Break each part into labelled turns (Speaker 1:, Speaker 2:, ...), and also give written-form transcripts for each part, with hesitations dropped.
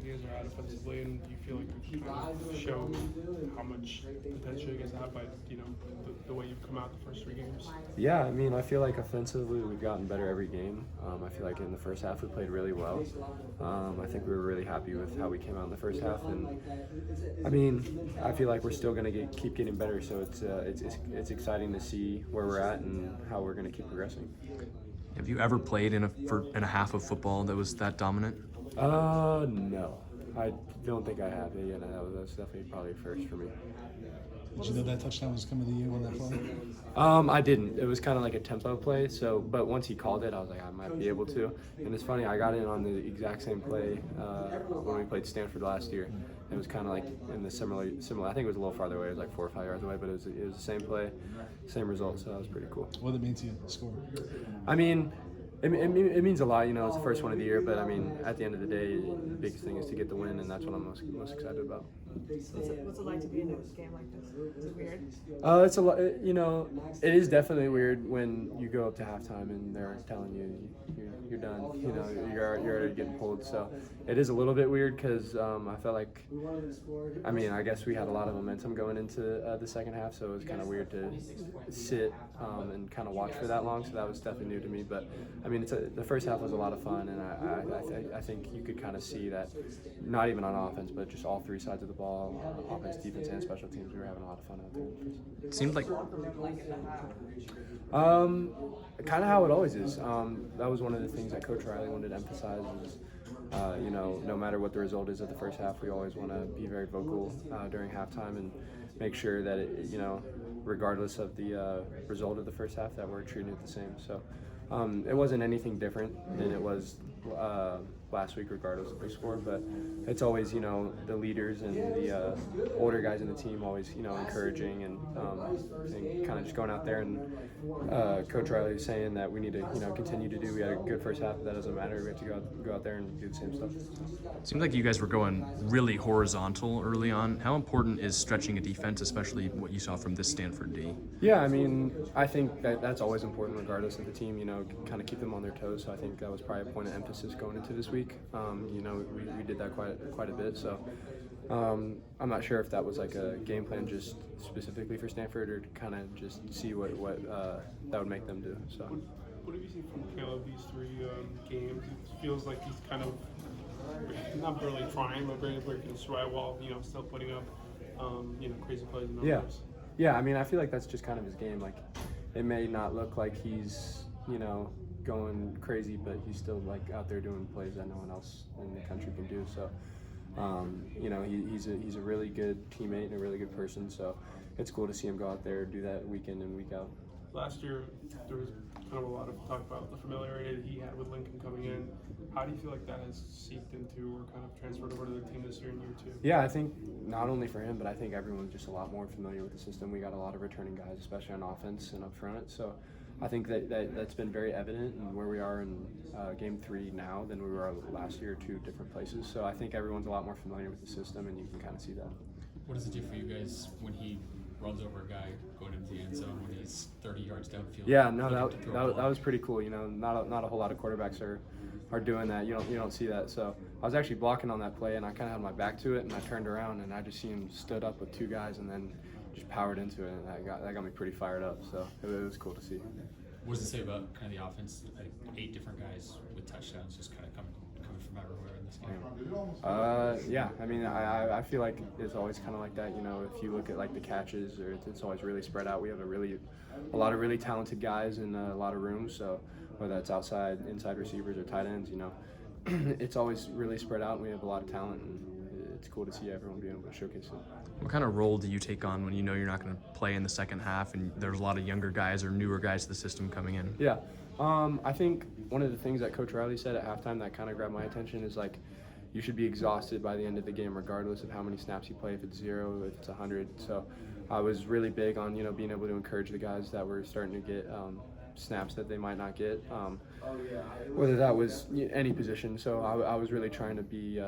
Speaker 1: guys are at offensively, and do you feel like you've kind of shown how much potential you guys have by, the way you've come out the first 3 games?
Speaker 2: Yeah, I mean, I feel like offensively we've gotten better every game. I feel like in the first half we played really well. I think we were really happy with how we came out in the first half, and I mean, I feel like we're still going to keep getting better. So it's exciting to see where we're at and how we're going to keep progressing.
Speaker 3: Have you ever played in a half of football that was that dominant?
Speaker 2: No, I don't think I have. Yeah, no, that's definitely probably a first for me.
Speaker 4: Did you know that touchdown was coming to you on that play?
Speaker 2: I didn't. It was kind of like a tempo play. So, but once he called it, I was like, I might be able to. And it's funny, I got in on the exact same play when we played Stanford last year. It was kind of like in the similar. I think it was a little farther away. It was like 4 or 5 yards away, but it was the same play, same result. So that was pretty cool.
Speaker 4: What did it mean to you, the score?
Speaker 2: I mean, it means a lot. It's the first one of the year, but I mean, at the end of the day, the biggest thing is to get the win, and that's what I'm most excited about.
Speaker 5: What's it like to be in a game like this? Is it weird?
Speaker 2: It's a lot. It is definitely weird when you go up to halftime and they're telling you you're done. You're already getting pulled. So it is a little bit weird because I felt like, I guess we had a lot of momentum going into the second half, so it was kind of weird to sit and kind of watch for that long. So that was definitely new to me. But I mean, the first half was a lot of fun, and I think you could kind of see that, not even on offense, but just all 3 sides of the ball, offense, defense, and special teams. We were having a lot of fun out there.
Speaker 3: It seemed like
Speaker 2: kind of how it always is. That was one of the things that Coach Riley wanted to emphasize is, no matter what the result is of the first half, we always want to be very vocal during halftime and make sure that regardless of the result of the first half, that we're treating it the same. So it wasn't anything different than it was last week, regardless of the score. But it's always, the leaders and the older guys in the team always, encouraging and kind of just going out there. And Coach Riley was saying that we need to, continue to do. We had a good first half, but that doesn't matter. We have to go out there and do the same stuff.
Speaker 3: It seemed like you guys were going really horizontal early on. How important is stretching a defense, especially what you saw from this Stanford D?
Speaker 2: Yeah, I think that's always important regardless of the team, kind of keep them on their toes. So I think that was probably a point of emphasis going into this week. We did that quite a bit. So I'm not sure if that was like a game plan just specifically for Stanford or to kind of just see what that would make them do. So.
Speaker 1: What have you seen from Caleb these 3 games? It feels like he's kind of not really trying, but very breaking the stride while still putting up crazy plays and numbers.
Speaker 2: Yeah. I feel like that's just kind of his game. Like, it may not look like he's going crazy, but he's still like out there doing plays that no one else in the country can do. So he's a really good teammate and a really good person. So it's cool to see him go out there, do that week in and week out.
Speaker 1: Last year, there was kind of a lot of talk about the familiarity that he had with Lincoln coming in. How do you feel like that has seeped into or kind of transferred over to the team this year in year 2?
Speaker 2: Yeah, I think not only for him, but I think everyone's just a lot more familiar with the system. We got a lot of returning guys, especially on offense and up front. So I think that's been very evident in where we are in game 3 now than we were last year, 2 different places. So I think everyone's a lot more familiar with the system, and you can kind of see that.
Speaker 6: What does it do for you guys when he runs over a guy going into the end zone when he's 30 yards downfield?
Speaker 2: Yeah, no, that was pretty cool. Not a whole lot of quarterbacks are doing that. You don't see that. So I was actually blocking on that play, and I kind of had my back to it, and I turned around, and I just seen him stood up with 2 guys, and then just powered into it, and that got me pretty fired up. So it was cool to see.
Speaker 6: What does it say about kind of the offense? Like 8 different guys with touchdowns just kind of coming from everywhere in this game.
Speaker 2: Yeah, I feel like it's always kind of like that. If you look at like the catches, or it's always really spread out. We have a lot of really talented guys in a lot of rooms. So whether that's outside, inside receivers, or tight ends, it's always really spread out. And we have a lot of talent, and it's cool to see everyone being able to showcase it.
Speaker 3: What kind of role do you take on when you know you're not going to play in the second half and there's a lot of younger guys or newer guys to the system coming in?
Speaker 2: Yeah, I think one of the things that Coach Riley said at halftime that kind of grabbed my attention is like, you should be exhausted by the end of the game regardless of how many snaps you play, if it's 0, if it's 100. So I was really big on being able to encourage the guys that were starting to get snaps that they might not get, whether that was any position. So I was really trying to be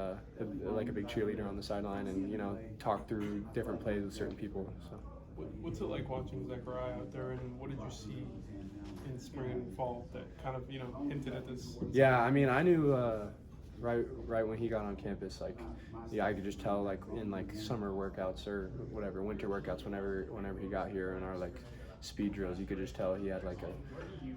Speaker 2: like a big cheerleader on the sideline and talk through different plays with certain people. So
Speaker 1: what's it like watching Zechariah out there, and what did you see in spring and fall that kind of hinted at this?
Speaker 2: Yeah, I knew right when he got on campus, like, yeah, I could just tell, like, in like summer workouts or whatever, winter workouts, whenever he got here in our like speed drills, you could just tell he had like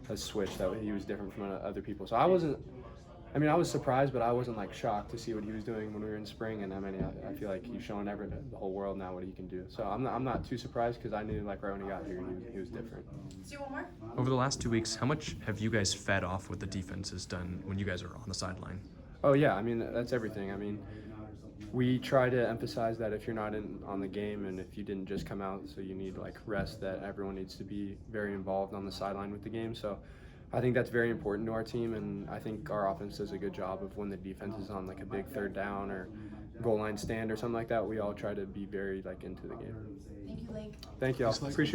Speaker 2: a switch that he was different from other people. So I was surprised, but I wasn't like shocked to see what he was doing when we were in spring. And I feel like he's showing the whole world now what he can do. So I'm not too surprised because I knew like right when he got here he was different.
Speaker 5: Let's do one more.
Speaker 3: Over the last 2 weeks, how much have you guys fed off what the defense has done when you guys are on the sideline?
Speaker 2: Oh yeah, I mean that's everything. I mean, we try to emphasize that if you're not on the game and if you didn't just come out, so you need like rest, that everyone needs to be very involved on the sideline with the game. So I think that's very important to our team, and I think our offense does a good job of when the defense is on like a big third down or goal line stand or something like that, we all try to be very like into the game.
Speaker 5: Thank you, Lake.
Speaker 2: Thank you all. Appreciate it.